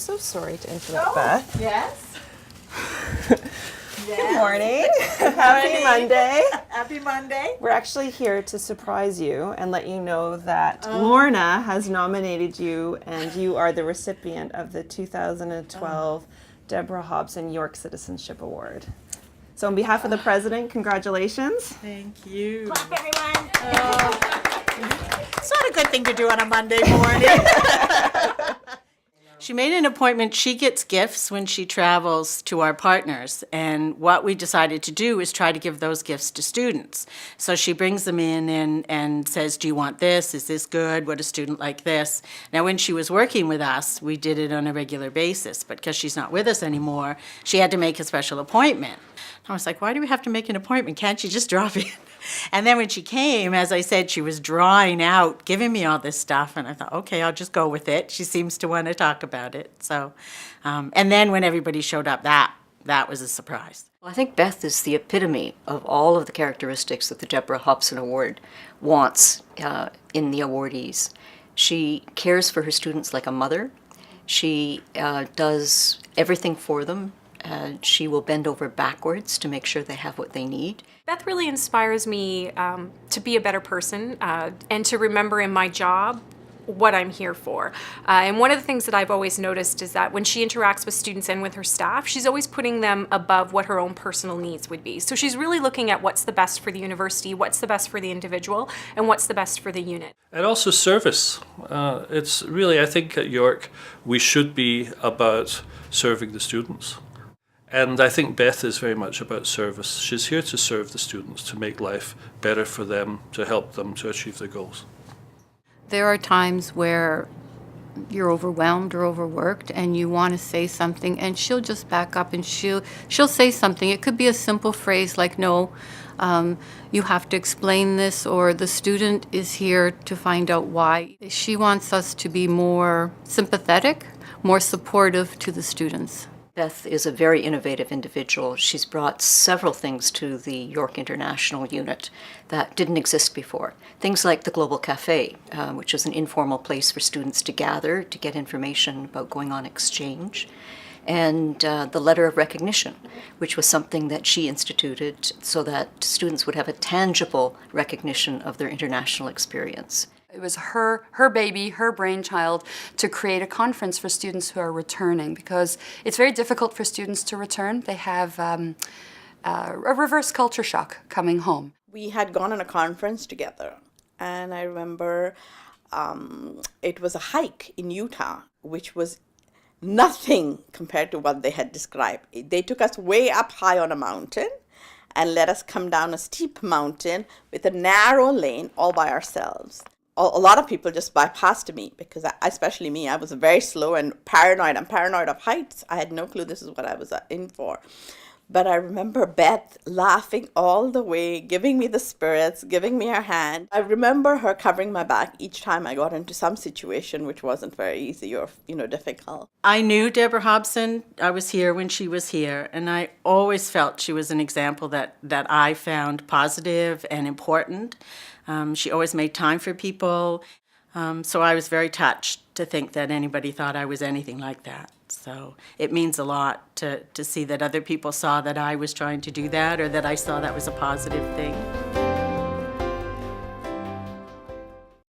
so sorry to interrupt, Beth. Yes. Good morning. Happy Monday. Happy Monday. We're actually here to surprise you and let you know that Lorna has nominated you and you are the recipient of the 2012 Deborah Hobson York Citizenship Award. So on behalf of the President, congratulations. Thank you. Clap, everyone. It's not a good thing to do on a Monday morning. She made an appointment. She gets gifts when she travels to our partners. And what we decided to do is try to give those gifts to students. So she brings them in and says, do you want this? Is this good? Would a student like this? Now, when she was working with us, we did it on a regular basis. But because she's not with us anymore, she had to make a special appointment. I was like, why do we have to make an appointment? Can't you just drop in? And then when she came, as I said, she was drawing out, giving me all this stuff. And I thought, okay, I'll just go with it. She seems to want to talk about it. So, and then when everybody showed up, that was a surprise. Well, I think Beth is the epitome of all of the characteristics that the Deborah Hobson Award wants in the awardees. She cares for her students like a mother. She does everything for them. She will bend over backwards to make sure they have what they need. Beth really inspires me to be a better person and to remember in my job what I'm here for. And one of the things that I've always noticed is that when she interacts with students and with her staff, she's always putting them above what her own personal needs would be. So she's really looking at what's the best for the university, what's the best for the individual, and what's the best for the unit. And also service. It's really, I think at York, we should be about serving the students. And I think Beth is very much about service. She's here to serve the students, to make life better for them, to help them to achieve their goals. There are times where you're overwhelmed or overworked and you want to say something, and she'll just back up and she'll say something. It could be a simple phrase like, no, you have to explain this, or the student is here to find out why. She wants us to be more sympathetic, more supportive to the students. Beth is a very innovative individual. She's brought several things to the York International Unit that didn't exist before. Things like the Global Cafe, which is an informal place for students to gather to get information about going on exchange, and the Letter of Recognition, which was something that she instituted so that students would have a tangible recognition of their international experience. It was her baby, her brainchild, to create a conference for students who are returning, because it's very difficult for students to return. They have a reverse culture shock coming home. We had gone on a conference together, and I remember it was a hike in Utah, which was nothing compared to what they had described. They took us way up high on a mountain and let us come down a steep mountain with a narrow lane all by ourselves. A lot of people just bypassed me because, especially me, I was very slow and paranoid. I'm paranoid of heights. I had no clue this is what I was in for. But I remember Beth laughing all the way, giving me the spirits, giving me her hand. I remember her covering my back each time I got into some situation which wasn't very easy or, difficult. I knew Deborah Hobson. I was here when she was here, and I always felt she was an example that I found positive and important. She always made time for people, so I was very touched to think that anybody thought I was anything like that. So it means a lot to see that other people saw that I was trying to do that, or that I saw that was a positive thing.